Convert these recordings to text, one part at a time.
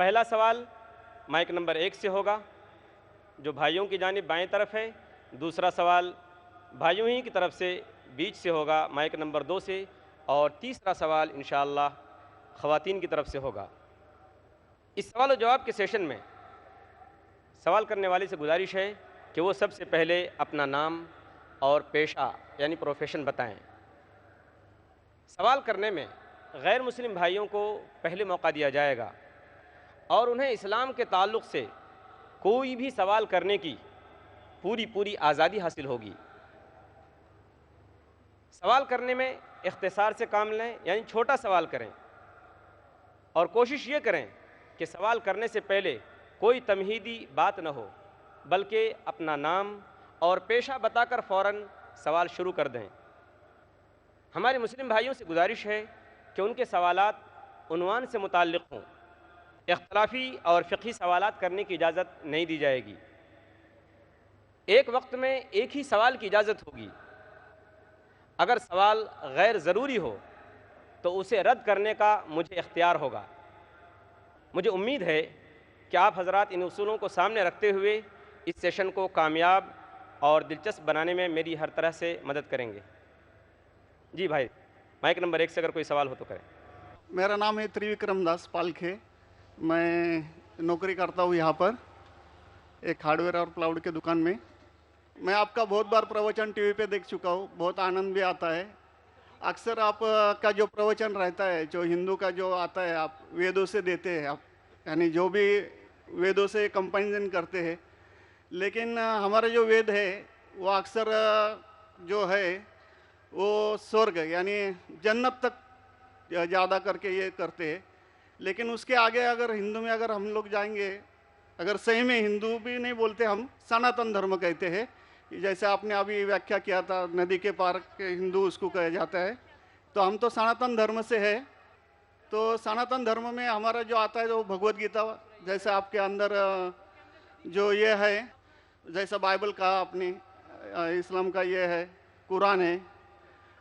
पहला सवाल mic number 1 से होगा, जो भाइयों की जानिब बाएं तरफ है। दूसरा सवाल भाइयों ही की तरफ से बीच से होगा, माइक नंबर 2 से। और तीसरा सवाल इंशाअल्लाह ख़वातीन की तरफ से होगा। इस सवाल और जवाब के सेशन में सवाल करने वाले से गुजारिश है कि वो सबसे पहले अपना नाम और पेशा यानी प्रोफेशन बताएं। सवाल करने में गैर मुस्लिम भाइयों को पहले मौका दिया जाएगा और उन्हें इस्लाम के ताल्लुक़ से कोई भी सवाल करने की पूरी आज़ादी हासिल होगी। सवाल करने में इख्तिसार से काम लें, यानी छोटा सवाल करें और कोशिश ये करें कि सवाल करने से पहले कोई तमहीदी बात न हो, बल्कि अपना नाम और पेशा बताकर फ़ौरन सवाल शुरू कर दें। हमारे मुस्लिम भाइयों से गुजारिश है कि उनके सवालात उन्वान से मुताल्लिक़ हों। इख्तलाफी और फ़िक़ही सवालात करने की इजाज़त नहीं दी जाएगी। एक वक्त में एक ही सवाल की इजाज़त होगी। अगर सवाल गैर ज़रूरी हो तो उसे रद्द करने का मुझे इख्तियार होगा। मुझे उम्मीद है कि आप हज़रात इन उसूलों को सामने रखते हुए इस सेशन को कामयाब और दिलचस्प बनाने में मेरी हर तरह से मदद करेंगे। जी भाई, माइक नंबर 1 से अगर कोई सवाल हो तो करें। मेरा नाम है त्रिविक्रम दास पालखे। मैं नौकरी करता हूँ यहाँ पर एक हार्डवेयर और क्लाउड के दुकान में। मैं आपका बहुत बार प्रवचन टीवी पे देख चुका हूँ, बहुत आनंद भी आता है। अक्सर आप का जो प्रवचन रहता है, जो हिंदू का जो आता है, आप वेदों से देते हैं, आप यानी जो भी वेदों से कंपेरिजन करते हैं। लेकिन हमारा जो वेद है वो अक्सर जो है वो स्वर्ग यानी जन्नत तक ज़्यादा करके ये करते हैं। लेकिन उसके आगे अगर हिंदू में अगर हम लोग जाएंगे, अगर सही में हिंदू भी नहीं बोलते, हम सनातन धर्म कहते हैं। जैसे आपने अभी व्याख्या किया था, नदी के पार के हिंदू उसको कहा जाता है। तो हम तो सनातन धर्म से है। तो सनातन धर्म में हमारा जो आता है वो भगवत गीता, जैसे आपके अंदर जो ये है, जैसा बाइबल का आपने इस्लाम का ये है, कुरान है,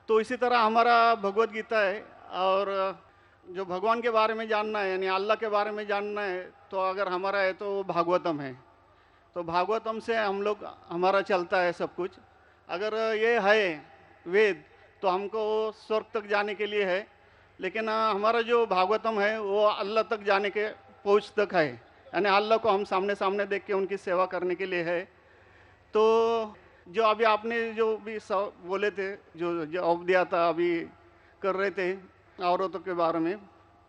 तो इसी तरह हमारा भगवत गीता है। और जो भगवान के बारे में जानना है यानी अल्लाह के बारे में जानना है तो अगर हमारा है तो भागवतम है। तो भागवतम से हम लोग हमारा चलता है सब कुछ। अगर ये है वेद तो हमको स्वर्ग तक जाने के लिए है। लेकिन हमारा जो भागवतम है वो अल्लाह तक जाने के पहुँच तक है, यानी अल्लाह को हम सामने सामने देख के उनकी सेवा करने के लिए है। तो जो अभी आपने जो भी बोले थे, जो जवाब दिया था, अभी कर रहे थे औरतों के बारे में,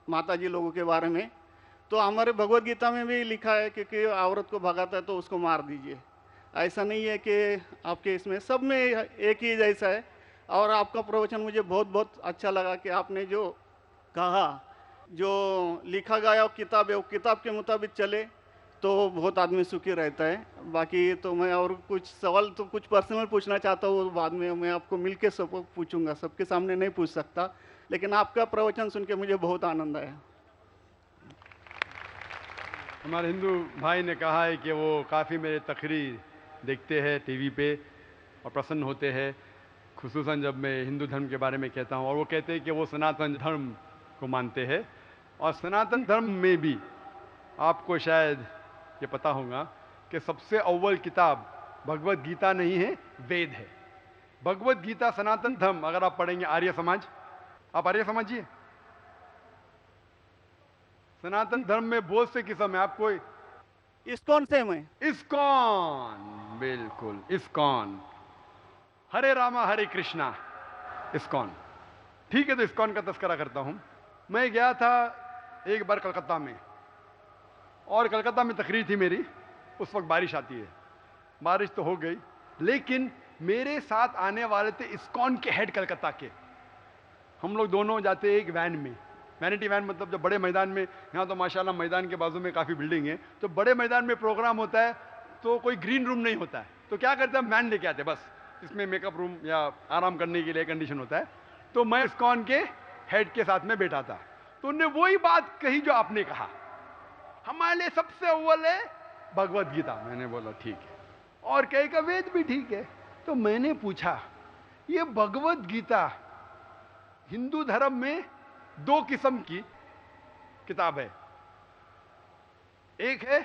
माताजी लोगों के बारे में, तो हमारे भगवत गीता में भी लिखा है कि औरत को भगाता है तो उसको मार दीजिए। ऐसा नहीं है कि आपके इसमें सब में एक ही जैसा है। और आपका प्रवचन मुझे बहुत बहुत अच्छा लगा कि आपने जो कहा, जो लिखा गया किताब है वो किताब के मुताबिक चले तो बहुत आदमी सुखी रहता है। बाकी तो मैं और कुछ सवाल तो कुछ पर्सनल पूछना चाहता हूँ, बाद में मैं आपको मिलके सब पूछूंगा, सबके सामने नहीं पूछ सकता। लेकिन आपका प्रवचन सुन के मुझे बहुत आनंद आया। हमारे हिंदू भाई ने कहा है कि वो काफ़ी मेरे तकरीर देखते हैं टीवी पे और प्रसन्न होते हैं, खुसूसन जब मैं हिंदू धर्म के बारे में कहता हूँ। और वो कहते हैं कि वो सनातन धर्म को मानते हैं। और सनातन धर्म में भी आपको शायद ये पता होगा कि सबसे अव्वल किताब भगवत गीता नहीं है, वेद है। भगवत गीता सनातन धर्म अगर आप पढ़ेंगे, आर्य समाज, आप आर्य समझिए, सनातन धर्म में बहुत से किस्म है। आपको इस्कॉन से मैं इस्कॉन, बिल्कुल इस्कॉन, हरे रामा हरे कृष्णा, इस्कॉन, ठीक है। तो इस्कॉन का तस्करा करता हूं। मैं गया था एक बार कलकत्ता में, और कलकत्ता में तकरीर थी मेरी। उस वक्त बारिश आती है, बारिश तो हो गई, लेकिन मेरे साथ आने वाले थे इस्कॉन के हेड कलकत्ता के। हम लोग दोनों जाते एक वैन में, वैनिटी वैन, मतलब जब बड़े मैदान में, यहाँ तो माशाल्लाह मैदान के बाजू में काफ़ी बिल्डिंग है, तो बड़े मैदान में प्रोग्राम होता है तो कोई ग्रीन रूम नहीं होता है, तो क्या करते हैं, वैन लेके आते हैं, बस इसमें मेकअप रूम या आराम करने के लिए कंडीशन होता है। तो मैं इस्कॉन के हेड के साथ में बैठा था, तो उन्होंने वही बात कही जो आपने कहा, हमारे लिए सबसे अव्वल है भगवत गीता। मैंने बोला ठीक है, और कहीं का वेद भी ठीक है। तो मैंने पूछा, ये भगवत गीता हिंदू धर्म में 2 किस्म की किताब है, एक है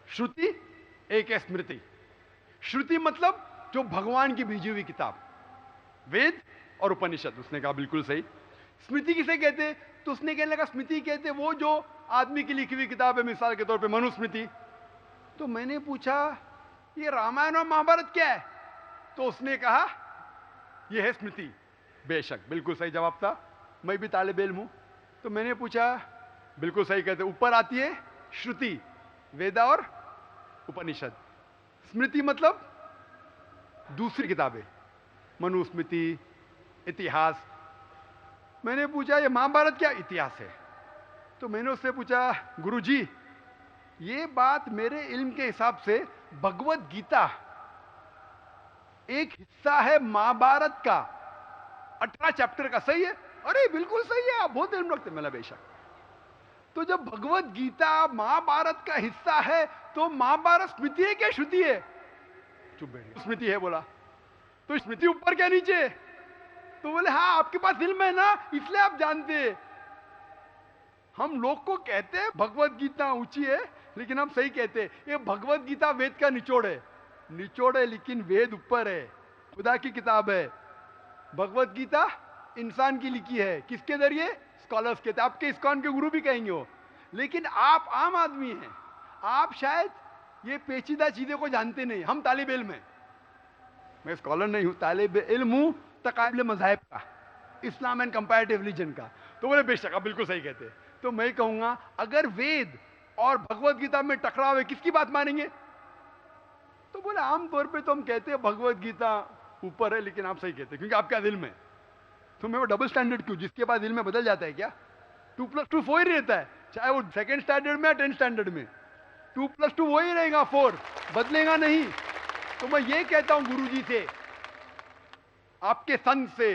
श्रुति, एक है स्मृति। श्रुति मतलब जो भगवान की भेजी हुई किताब, वेद और उपनिषद। उसने कहा बिल्कुल सही। स्मृति किसे कहते? तो उसने कहने लगा स्मृति कहते वो जो आदमी की लिखी हुई किताब है, मिसाल के तौर पे मनुस्मृति। तो मैंने पूछा ये रामायण और महाभारत क्या है? तो उसने कहा ये है स्मृति। बेशक बिल्कुल सही जवाब था, मैं भी तालिब इल्म हूं। तो मैंने पूछा बिल्कुल सही कहते, ऊपर आती है श्रुति, वेदा और उपनिषद। स्मृति मतलब दूसरी किताबें, मनुस्मृति, इतिहास। मैंने पूछा ये महाभारत क्या? इतिहास है। तो मैंने उससे पूछा गुरुजी ये बात मेरे इल्म के हिसाब से भगवत गीता एक हिस्सा है महाभारत का, 18 चैप्टर का, सही है? अरे बिल्कुल सही है, आप बहुत इल्म रखते। मैंने बेशक। तो जब भगवत गीता महाभारत का हिस्सा है तो महाभारत स्मृति है क्या श्रुति है? चुप बैठ। स्मृति है बोला। तो स्मृति ऊपर क्या नीचे? तो बोले हाँ आपके पास इल्म है ना इसलिए आप जानते। हम लोग को कहते हैं भगवत गीता ऊंची है, लेकिन हम सही कहते हैं ये भगवत गीता वेद का निचोड़ है। निचोड़ है लेकिन वेद ऊपर है, खुदा की किताब है। भगवत गीता इंसान की लिखी है, किसके जरिए? स्कॉलर्स के। आपके इस्कॉन के गुरु भी कहेंगे वो। लेकिन आप आम आदमी हैं, आप शायद ये पेचीदा चीजें को जानते नहीं। हम तालिब इल्म हैं, मैं स्कॉलर नहीं हूं, तालिब इल्म हूं तकाबिल मज़ाहिब का, इस्लाम एंड कंपैरेटिव रिलीजन का। तो बोले बेशक आप बिल्कुल सही कहते। तो मैं कहूंगा अगर वेद और भगवत गीता में टकराव है किसकी बात मानेंगे? तो बोले आमतौर पे तो हम कहते हैं भगवत गीता ऊपर है, लेकिन आप सही कहते क्योंकि आपका दिल में। तो मैं वो डबल स्टैंडर्ड क्यों? जिसके बाद दिल में बदल जाता है क्या? 2 + 2 4 ही रहता है, चाहे वो सेकेंड स्टैंडर्ड में या 10th स्टैंडर्ड में। 2 + 2 वही रहेगा, 4 बदलेगा नहीं। तो मैं ये कहता हूं गुरुजी से, आपके संत से,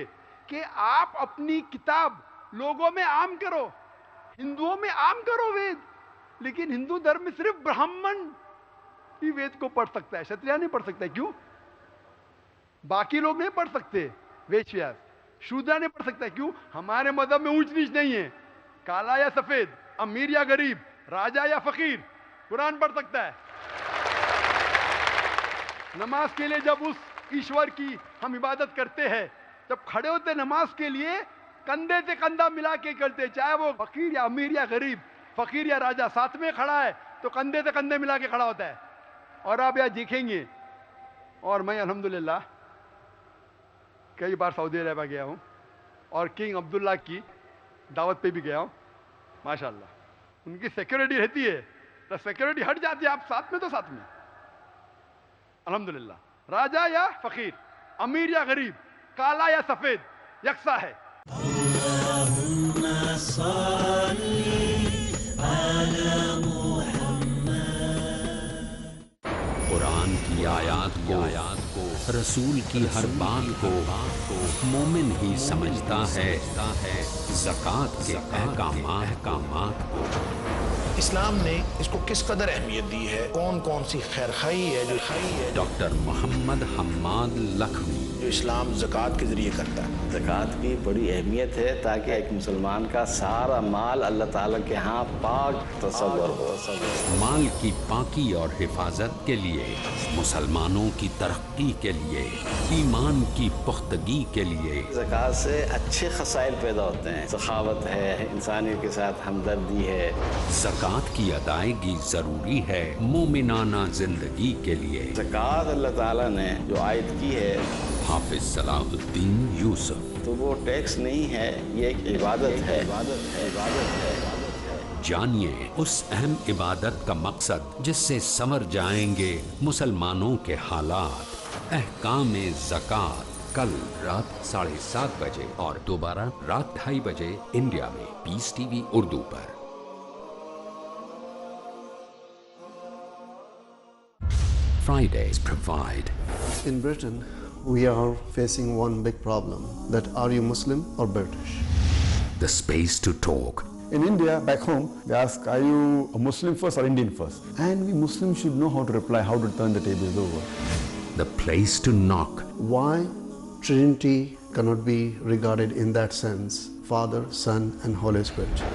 कि आप अपनी किताब लोगों में आम करो, हिंदुओं में आम करो वेद। लेकिन हिंदू धर्म में सिर्फ ब्राह्मण ही वेद को पढ़ सकता है, क्षत्रिय नहीं पढ़ सकता है। क्यों? बाकी लोग नहीं पढ़ सकते, वेद व्यास शूद्र नहीं पढ़ सकता। क्यों? हमारे मजहब में ऊंच नीच नहीं है, काला या सफेद, अमीर या गरीब, राजा या फकीर कुरान पढ़ सकता है। नमाज के लिए जब उस ईश्वर की हम इबादत करते हैं, जब खड़े होते नमाज के लिए कंधे से कंधा मिला के करते, चाहे वो फकीर या अमीर या गरीब, फकीर या राजा साथ में खड़ा है तो कंधे से कंधे मिला के खड़ा होता है। और आप यहाँ देखेंगे, और मैं अल्हम्दुलिल्लाह कई बार सऊदी अरब गया हूँ और किंग अब्दुल्ला की दावत पे भी गया हूँ। माशाल्लाह उनकी सिक्योरिटी रहती है, तो सिक्योरिटी हट जाती है, आप साथ में तो साथ में। अल्हम्दुलिल्लाह राजा या फकीर, अमीर या गरीब, काला या सफेद, यकसा है। कुरान की आयात को रसूल की हर बात को मोमिन ही समझता है ज़कात के अहकामात को। इस्लाम ने इसको किस कदर अहमियत दी है, कौन कौन सी खैरखाई है जो खाई है। डॉक्टर मोहम्मद हम्माद लखवी जो इस्लाम ज़कात के जरिए करता है। ज़कात की बड़ी अहमियत है ताकि एक मुसलमान का सारा माल अल्लाह ताला के यहाँ पाक तसव्वुर हो। माल की पाकी और हिफाजत के लिए, मुसलमानों की तरक्की के लिए, ईमान की पुख्तगी के लिए। ज़कात से अच्छे खसाइल पैदा होते हैं, सखावत है, इंसानियत के साथ हमदर्दी है। ज़कात की अदायगी जरूरी है मोमिनाना जिंदगी के लिए। ज़कात अल्लाह ताला ने जो आयत की है, हाफिज सलाहुद्दीन यूसुफ, तो वो टैक्स नहीं है, ये एक इबादत है। जानिए उस अहम इबादत का मकसद जिससे संवर जाएंगे मुसलमानों के हालात। अहकाम ज़कात कल रात 7:30 बजे और दोबारा रात 2:30 बजे इंडिया में पीस टीवी उर्दू पर। Fridays provide. In Britain, we are facing one big problem, that are you Muslim or British? The space to talk. In India, back home, they ask, are you a Muslim first or Indian first? And we Muslims should know how to reply, how to turn the tables over. The place to knock. Why Trinity cannot be regarded in that sense, Father, Son and Holy Spirit?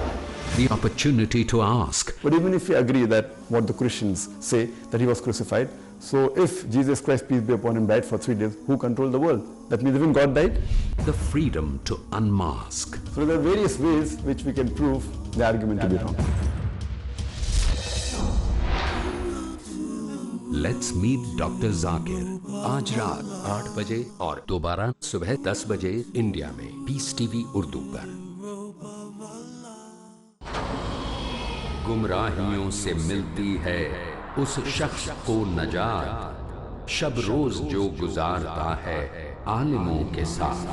the opportunity to ask. But even if we agree that what the Christians say, that he was crucified, so if Jesus Christ, peace be upon him, died for 3 days, who controlled the world? That means even God died? The freedom to unmask. So there are various ways which we can prove the argument to be wrong. Let's meet Dr. Zakir. आज रात 8 बजे और दोबारा सुबह 10 बजे India में piece TV Urdu पर। गुमराहियों से मिलती है उस शख्स को नजात, शब रोज जो गुजारता है आलिमों के साथ।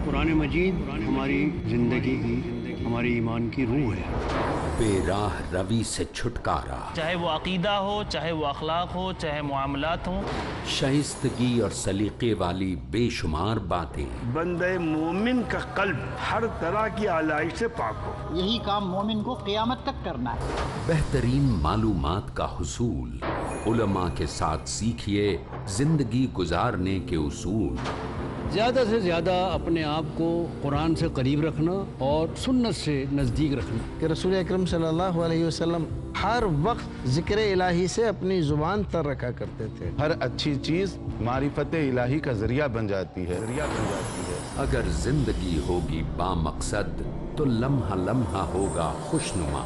कुरान मजीद हमारी जिंदगी की, हमारी ईमान की रूह है। बेराह रवि से छुटकारा, चाहे वो अकीदा हो, चाहे वो अखलाक हो, चाहे मुआमलात हो। शाइस्तगी और सलीके वाली बेशुमार बातें। बंदे मोमिन का कल्ब हर तरह की आलाइश से पाक हो। यही काम मोमिन को क़यामत तक करना है। बेहतरीन मालूमात का हुसूल, उलमा के साथ सीखिए जिंदगी गुजारने के उसूल। ज़्यादा से ज़्यादा अपने आप को कुरान से करीब रखना और सुन्नत से नज़दीक रखना। कि रसूल अकरम सल्लल्लाहु अलैहि वसल्लम हर वक्त ज़िक्र इलाही से अपनी ज़ुबान तर रखा करते थे। हर अच्छी चीज़ मारिफत इलाही का ज़रिया बन जाती है। अगर जिंदगी होगी बामकसद तो लम्हा लम्हा होगा खुशनुमा।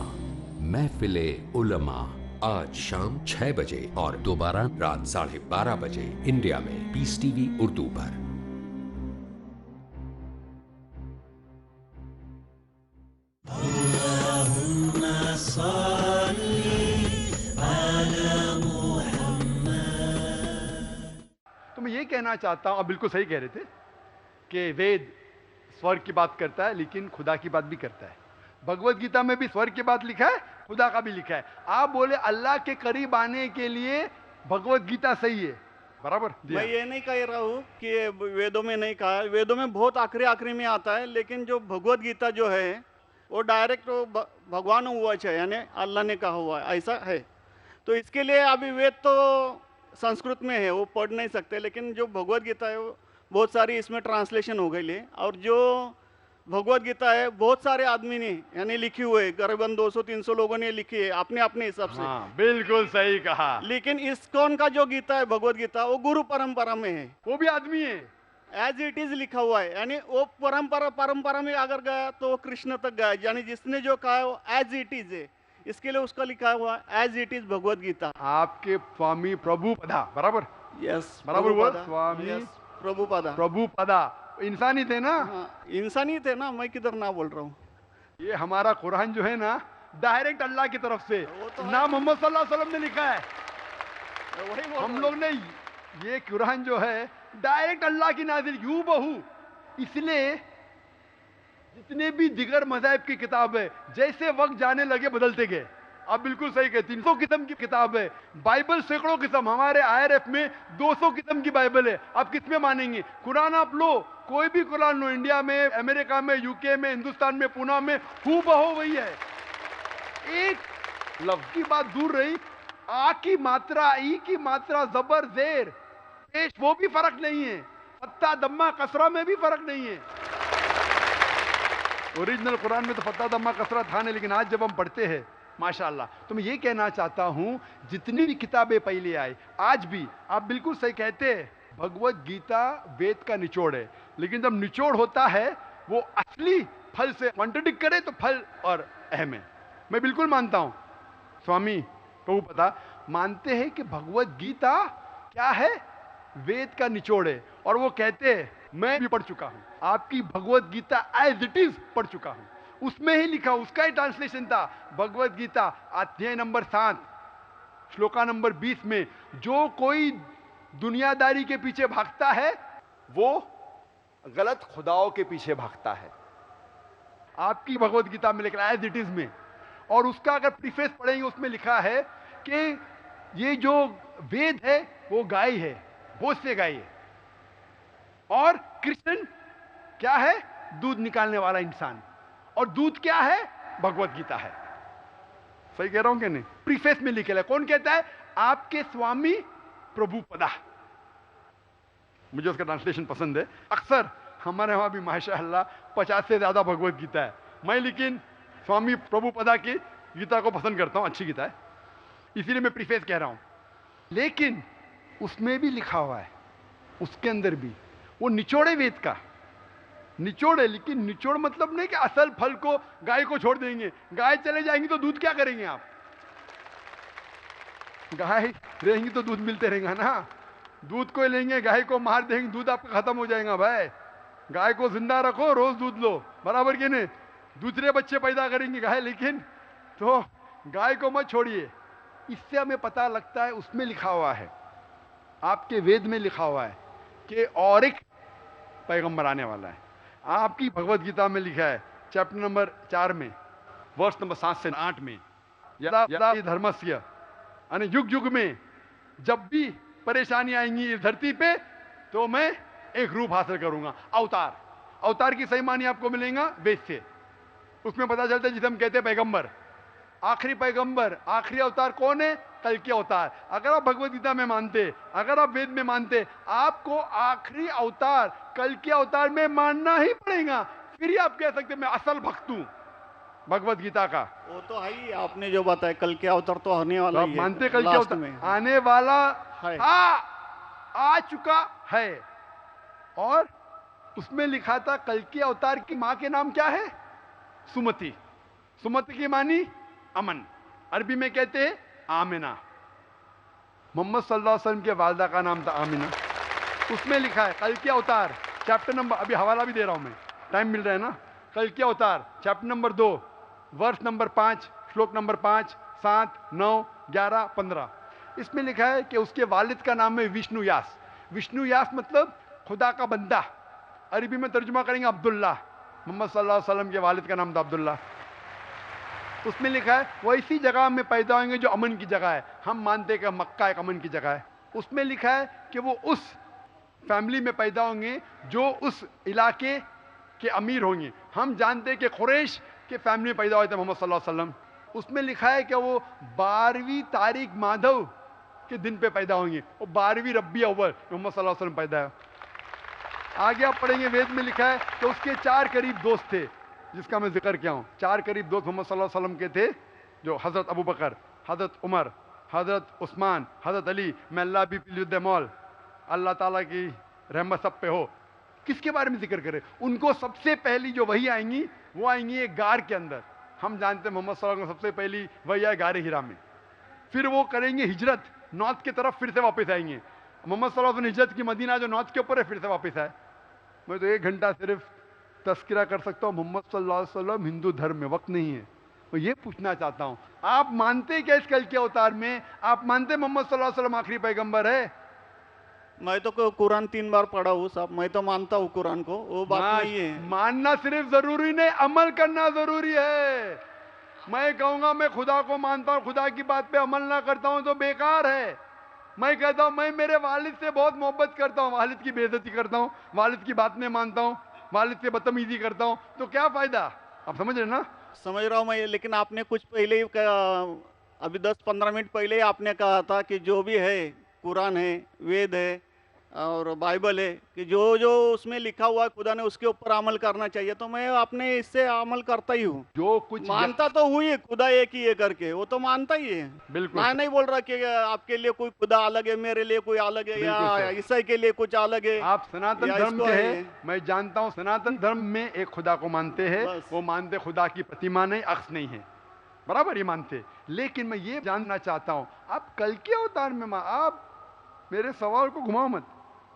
महफिले उलमा आज शाम 6 बजे और दोबारा रात 12:30 बजे इंडिया में पीस टीवी उर्दू पर। तो मैं ये कहना चाहता हूं, आप बिल्कुल सही कह रहे थे कि वेद स्वर्ग की बात करता है लेकिन खुदा की बात भी करता है। भगवत गीता में भी स्वर्ग की बात लिखा है, खुदा का भी लिखा है। आप बोले अल्लाह के करीब आने के लिए भगवत गीता सही है, बराबर। मैं ये नहीं कह रहा हूँ कि वेदों में नहीं कहा, वेदों में बहुत आखिरी में आता है, लेकिन जो भगवत गीता जो है वो डायरेक्ट भगवान हुआ है, यानी अल्लाह ने कहा हुआ है, ऐसा है। तो इसके लिए अभी वेद तो संस्कृत में है, वो पढ़ नहीं सकते, लेकिन जो भगवत गीता है वो बहुत सारी इसमें ट्रांसलेशन हो गई है। और जो भगवत गीता है बहुत सारे आदमी ने यानी लिखी हुई है, करीबन 200-300 लोगों ने लिखी है अपने अपने हिसाब से। हाँ, बिल्कुल सही कहा। लेकिन इस्कॉन का जो गीता है भगवत गीता वो गुरु परंपरा में है, वो भी आदमी है, एज इट इज लिखा हुआ है। यानी वो परंपरा में अगर गया तो कृष्ण तक गया, यानी जिसने जो कहा है वो एज इट इज है, इसके लिए उसका लिखा हुआ as it is Bhagavad Gita. आपके स्वामी प्रभुपदा, बराबर। यस, बराबर हुआ। स्वामी प्रभुपदा। प्रभुपदा इंसानी थे ना? हाँ, इंसानी थे ना, मैं किधर ना बोल रहा हूँ। ये हमारा कुरान जो है ना डायरेक्ट अल्लाह की तरफ से ना मोहम्मद सल्लल्लाहु अलैहि वसल्लम ने लिखा है। हम लोग ने ये कुरान जो है डायरेक्ट अल्लाह की नाज़िल यूं बहू। इसलिए जितने भी दिगर मज़ाहिब की किताब है जैसे वक्त जाने लगे बदलते गए। आप बिल्कुल सही कहते हैं। 300 किस्म की किताब है, बाइबल सैकड़ों किस्म, हमारे IRF में 200 किस्म की बाइबल है। आप किस में मानेंगे? कुरान आप लो, कोई भी कुरान लो, इंडिया में, अमेरिका में, यूके में, हिंदुस्तान में, पूना में, हूबहू वही है। एक लफ्ज की बात दूर रही, आ की मात्रा, ई की मात्रा, जबर जेर पेश, वो भी फर्क नहीं है। फत्ता दम्मा कसरा में भी फर्क नहीं है। ओरिजिनल कुरान में तो फत्ता दम्मा कसरा था नहीं, लेकिन आज जब हम पढ़ते हैं माशाअल्लाह। तो मैं ये कहना चाहता हूं जितनी भी किताबें पहले आई आज भी, आप बिल्कुल सही कहते हैं, भगवत गीता वेद का निचोड़ है। लेकिन जब निचोड़ होता है वो असली फल से कॉन्ट्रडिक्ट करे तो फल और अहम है। मैं बिल्कुल मानता हूं, स्वामी प्रभुपदा मानते हैं कि भगवत गीता क्या है, वेद का निचोड़ है। और वो कहते हैं, मैं भी पढ़ चुका हूं, आपकी Bhagavad Gita as it is पढ़ चुका हूं, उसमें ही लिखा, उसका ही ट्रांसलेशन था। भगवत गीता अध्याय नंबर 7 श्लोका नंबर 20 में, जो कोई दुनियादारी के पीछे भागता है वो गलत खुदाओं के पीछे भागता है। आपकी भगवत गीता में लिखा एज इट इज में, और उसका अगर प्रीफेस पढ़ेंगे उसमें लिखा है कि ये जो वेद है वो गाय है, भोज से गाय है, और कृष्ण क्या है, दूध निकालने वाला इंसान, और दूध क्या है, भगवत गीता है। सही कह रहा हूं कि नहीं? प्रीफेस में लिखेला। कौन कहता है? आपके स्वामी प्रभुपदा। मुझे उसका ट्रांसलेशन पसंद है। अक्सर हमारे वहां भी माशाअल्लाह 50 से ज्यादा भगवत गीता है। मैं लेकिन स्वामी प्रभुपदा की गीता को पसंद करता हूं, अच्छी गीता है, इसीलिए मैं प्रीफेस कह रहा हूं। लेकिन उसमें भी लिखा हुआ है, उसके अंदर भी वो निचोड़े वेद का निचोड़ है, लेकिन निचोड़ मतलब नहीं कि असल फल को गाय को छोड़ देंगे, गाय चले जाएंगी तो दूध क्या करेंगे आप? गाय रहेंगी तो दूध मिलते रहेगा ना, दूध को लेंगे गाय को मार देंगे, दूध आपका खत्म हो जाएगा। भाई गाय को जिंदा रखो, रोज दूध लो, बराबर के नहीं, दूसरे बच्चे पैदा करेंगे गाय, लेकिन तो गाय को मत छोड़िए। इससे हमें पता लगता है, उसमें लिखा हुआ है, आपके वेद में लिखा हुआ है कि और एक पैगंबर आने वाला है। आपकी भगवत गीता में लिखा है चैप्टर नंबर 4 में वर्ष नंबर 7 से 8 में, यदा यदा धर्मस्य, यानी युग युग में जब भी परेशानी आएंगी इस धरती पे तो मैं एक रूप हासिल करूंगा, अवतार। अवतार की सही मानी आपको मिलेगा वेद से, उसमें पता चलता है जिसे हम कहते हैं पैगंबर, आखिरी पैगंबर, आखिरी अवतार कौन है? कल के अवतार। अगर आप भगवत गीता में मानते, अगर आप वेद में मानते, आपको आखिरी अवतार कल के अवतार में मानना ही पड़ेगा, फिर ही आप कह सकते मैं असल भक्त हूं भगवत गीता का। वो तो है ही, आपने जो बताया कल के अवतार तो आने वाला तो ही है, मानते कल के अवतार में आने वाला है, आ चुका है। और उसमें लिखा था कल के अवतार की मां के नाम क्या है? सुमति। सुमति की मानी अमन, अरबी में कहते हैं आमिना। मोहम्मद सल्लल्लाहु अलैहि वसल्लम के वालिदा का नाम था आमिना। उसमें लिखा है कल के अवतार, चैप्टर नंबर, अभी हवाला भी दे रहा हूं मैं, टाइम मिल रहा है ना, कल के अवतार चैप्टर नंबर 2 वर्ष नंबर 5 श्लोक नंबर 5, 7, 9, 11, 15। इसमें लिखा है कि उसके वालिद का नाम है विष्णु यास। विष्णु यास मतलब खुदा का बंदा, अरबी में तर्जुमा करेंगे अब्दुल्ला। मोहम्मद सल्लल्लाहु अलैहि वसल्लम के वालिद का नाम था अब्दुल्ला। उसमें लिखा है वो इसी जगह में पैदा होंगे जो अमन की जगह है। हम मानते हैं कि मक्का एक अमन की जगह है। उसमें लिखा है कि वो उस फैमिली में पैदा होंगे जो उस इलाके के अमीर होंगे। हम जानते हैं कि कुरैश के फैमिली में पैदा हुए थे मोहम्मद सल्लल्लाहु अलैहि वसल्लम। उसमें लिखा है कि वो 12वीं तारीख माधव के दिन पे पैदा होंगे, वो 12वीं रब्बी अव्वल मोहम्मद सल्लल्लाहु अलैहि वसल्लम पैदा है। आगे आप पढ़ेंगे वेद में लिखा है कि उसके 4 करीब दोस्त थे, जिसका मैं जिक्र किया हूं। 4 करीब दोस्त मोहम्मद सल्लल्लाहु अलैहि वसल्लम के थे, जो हजरत अबू बकर, हजरत उमर, हजरत उस्मान, हजरत अली। मैं अल्लाह भी मौल, अल्लाह ताला की रहमत सब पे हो। किसके बारे में जिक्र करें? उनको सबसे पहली जो वही आएंगी वो आएंगी एक गार के अंदर। हम जानते हैं मोहम्मद सल्लल्लाहु अलैहि वसल्लम सबसे पहली वही आए गारे हिरा में। फिर वो करेंगे हिजरत, नॉर्थ की तरफ फिर से वापस आएंगे। मोहम्मद सल्लल्लाहु अलैहि वसल्लम हिजरत की मदीना जो नॉर्थ के ऊपर है, फिर से वापस आए। मैं तो 1 घंटा सिर्फ तस्करा कर सकता हूँ मोहम्मद सल्लल्लाहु अलैहि वसल्लम हिंदू धर्म में, वक्त नहीं है। मैं ये पूछना चाहता हूँ, आप मानते क्या इस कल के अवतार में? आप मानते मोहम्मद सल्लल्लाहु अलैहि वसल्लम आखिरी पैगंबर है? मैं तो कुरान 3 बार पढ़ा हूँ साहब, मैं तो मानता हूँ कुरान को, वो बात नहीं है। मानना सिर्फ जरूरी नहीं, अमल करना जरूरी है। मैं कहूंगा मैं खुदा को मानता हूँ, खुदा की बात पे अमल ना करता हूँ तो बेकार है। मैं कहता हूँ मैं मेरे वालिद से बहुत मोहब्बत करता हूँ, वालिद की बेइज्जती करता हूँ, वालिद की बात नहीं मानता हूँ, वालिद से बदतमीजी करता हूँ, तो क्या फायदा? आप समझ रहे ना? समझ रहा हूँ मैं, लेकिन आपने कुछ पहले ही अभी 10-15 मिनट पहले ही आपने कहा था कि जो भी है कुरान है, वेद है और बाइबल है, कि जो जो उसमें लिखा हुआ है खुदा ने उसके ऊपर अमल करना चाहिए। तो मैं अपने इससे अमल करता ही हूँ। जो कुछ मानता तो हुई खुदा एक ही है करके, वो तो मानता ही है। बिल्कुल। मैं नहीं बोल रहा कि आपके लिए कोई खुदा अलग है, मेरे लिए कोई अलग है, या ईसाई के लिए कुछ अलग है। आप सनातन धर्म के हैं, मैं जानता हूँ सनातन धर्म में एक खुदा को मानते हैं। वो मानते खुदा की प्रतिमा नहीं, अक्स नहीं है, बराबर ये मानते। लेकिन मैं ये जानना चाहता हूँ, आप कल के अवतार में आप मेरे सवाल को घुमाओ मत।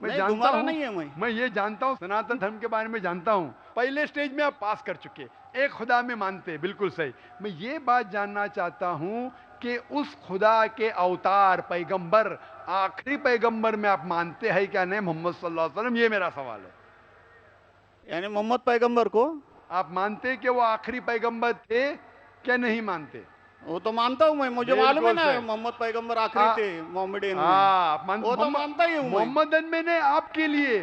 मैं जानता हूं, नहीं है मैं ये जानता हूं, सनातन धर्म के बारे में जानता हूं। पहले स्टेज में आप पास कर चुके, एक खुदा में मानते, बिल्कुल सही। मैं ये बात जानना चाहता हूं कि उस खुदा के अवतार पैगंबर, आखिरी पैगंबर में आप मानते हैं क्या नहीं मोहम्मद सल्लल्लाहु अलैहि वसल्लम? ये मेरा सवाल है। यानी मोहम्मद पैगंबर को आप मानते कि वो आखिरी पैगंबर थे क्या नहीं मानते? वो तो मानता हूँ मैं, मुझे मालूम है ना मोहम्मद पैगंबर आखिरी थे मोहम्मदन में। वो तो मानता ही हूँ। मोहम्मदन में ने आपके लिए,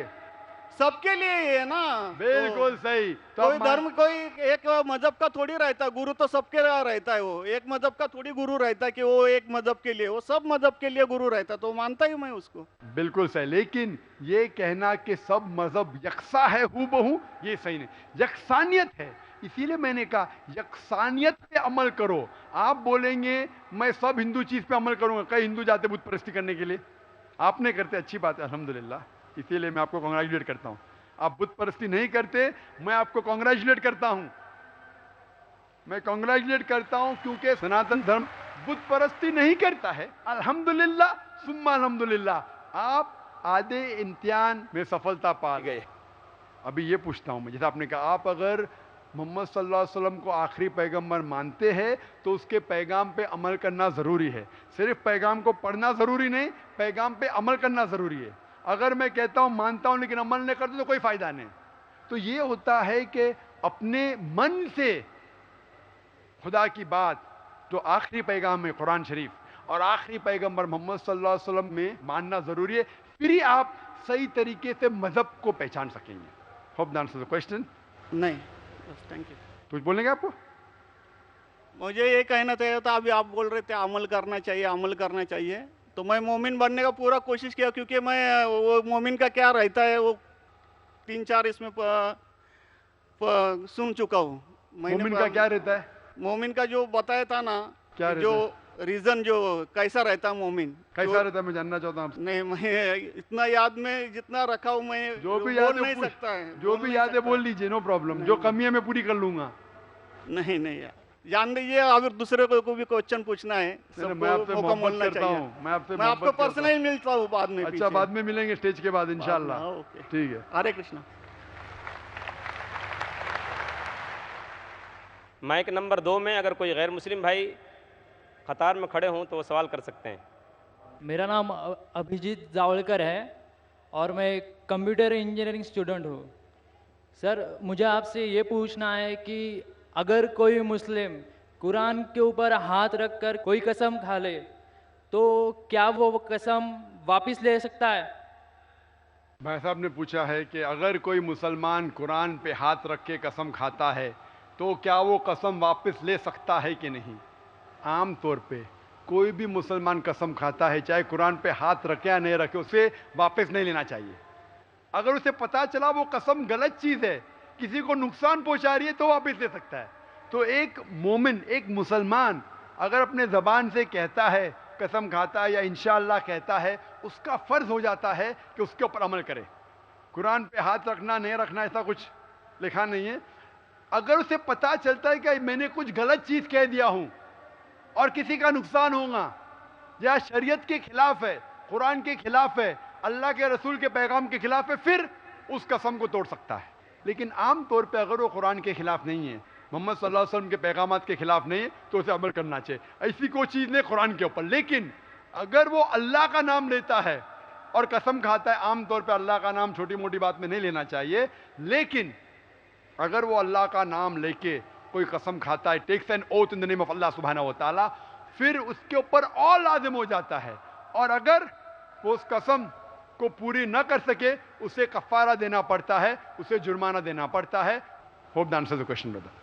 सबके लिए है ना। बिल्कुल सही। तो कोई धर्म, कोई एक मजहब का थोड़ी रहता है गुरु, तो सबके रहता है। वो एक मजहब का थोड़ी गुरु रहता है कि वो एक मजहब के लिए, वो सब मजहब के लिए गुरु रहता है। तो मानता ही मैं उसको। बिल्कुल सही। लेकिन ये कहना कि सब मजहब यकसा है हूबहू, ये सही नहीं। यकसानियत है, इसीलिए मैंने कहा यकसानियत पे अमल करो। आप बोलेंगे मैं सब हिंदू चीज पे अमल करूंगा, कई हिंदू जाते बुत परस्ती करने के लिए, आप नहीं करते, अच्छी बात है अल्हम्दुलिल्लाह, इसीलिए मैं आपको कॉन्ग्रेचुलेट करता हूं। आप बुत परस्ती नहीं करते, मैं आपको कॉन्ग्रेचुलेट करता हूं, मैं कॉन्ग्रेचुलेट करता हूं, क्योंकि सनातन धर्म बुत परस्ती नहीं करता है। अल्हम्दुलिल्लाह सुम्मा अल्हम्दुलिल्लाह आप आधे इम्तिहान में सफलता पा गए। अभी ये पूछता हूं मैं, जैसे आपने कहा आप अगर मोहम्मद सल्लल्लाहु अलैहि वसल्लम को आखिरी पैगंबर मानते हैं तो उसके पैगाम पे अमल करना ज़रूरी है। सिर्फ पैगाम को पढ़ना ज़रूरी नहीं, पैगाम पे अमल करना ज़रूरी है। अगर मैं कहता हूं मानता हूं लेकिन अमल नहीं करता तो कोई फ़ायदा नहीं। तो ये होता है कि अपने मन से खुदा की बात जो आखिरी पैगाम है कुरान शरीफ और आखिरी पैगंबर मोहम्मद सल्लल्लाहु अलैहि वसल्लम में मानना ज़रूरी है, फिर ही आप सही तरीके से मज़हब को पहचान सकेंगे। Hope that answers the question. नहीं, थैंक यू। कुछ बोलेंगे आपको? मुझे ये कहना चाहिए था, अभी आप बोल रहे थे अमल करना चाहिए, अमल करना चाहिए, तो मैं मोमिन बनने का पूरा कोशिश किया, क्योंकि मैं वो मोमिन का क्या रहता है वो 3-4 इसमें सुन चुका हूँ। मोमिन का क्या रहता है? मोमिन का जो बताया था ना, क्या जो रीजन जो कैसा रहता है मोमिन, कैसा रहता है मैं जानना चाहता हूँ। नहीं, मैं इतना याद में जितना रखा हूँ मैं जो भी याद नहीं सकता है, जो भी याद है बोल लीजिए, नो प्रॉब्लम। जो कमी है मैं पूरी कर लूंगा। नहीं यार, जान लीजिए, अगर दूसरे को भी क्वेश्चन पूछना है मैं आपसे मोहब्बत करता हूँ, मैं आपको पर्सनली मिलता हूँ बाद में। अच्छा, बाद में मिलेंगे स्टेज के बाद इंशाल्लाह। ठीक है, हरे कृष्णा। माइक नंबर 2 में अगर कोई गैर मुस्लिम भाई कतार में खड़े हों तो वो सवाल कर सकते हैं। मेरा नाम अभिजीत जावलकर है और मैं कंप्यूटर इंजीनियरिंग स्टूडेंट हूँ। सर, मुझे आपसे ये पूछना है कि अगर कोई मुस्लिम कुरान के ऊपर हाथ रखकर कोई कसम खा ले तो क्या वो कसम वापस ले सकता है? भाई साहब ने पूछा है कि अगर कोई मुसलमान कुरान पे हाथ रख के कसम खाता है तो क्या वो कसम वापस ले सकता है कि नहीं। आम तौर पे कोई भी मुसलमान कसम खाता है, चाहे कुरान पे हाथ रखे या नहीं रखे, उसे वापस नहीं लेना चाहिए। अगर उसे पता चला वो कसम गलत चीज़ है, किसी को नुकसान पहुंचा रही है, तो वापस ले सकता है। तो एक मोमिन, एक मुसलमान अगर अपने ज़बान से कहता है, कसम खाता है या इंशाअल्लाह कहता है, उसका फ़र्ज़ हो जाता है कि उसके ऊपर अमल करे। कुरान पे हाथ रखना नहीं रखना ऐसा कुछ लिखा नहीं है। अगर उसे पता चलता है कि मैंने कुछ गलत चीज़ कह दिया हूँ और किसी का नुकसान होगा या शरीयत के खिलाफ है, कुरान के खिलाफ है, अल्लाह के रसूल के पैगाम के खिलाफ है, फिर उस कसम को तोड़ सकता है। लेकिन आम तौर पे अगर वो कुरान के खिलाफ नहीं है, मोहम्मद सल्लल्लाहु अलैहि वसल्लम के पैगामात के खिलाफ नहीं है, तो उसे अमल करना चाहिए। ऐसी कोई चीज़ नहीं कुरान के ऊपर। लेकिन अगर वो अल्लाह का नाम लेता है और कसम खाता है, आम तौर पर अल्लाह का नाम छोटी मोटी बात में नहीं लेना चाहिए, लेकिन अगर वो अल्लाह का नाम लेके कोई कसम खाता है, takes an oath in the name of Allah सुब्हानहू व तआला, फिर उसके ऊपर और लाजिम हो जाता है। और अगर वो उस कसम को पूरी न कर सके, उसे कफारा देना पड़ता है, उसे जुर्माना देना पड़ता है। Hope that answers the question brother.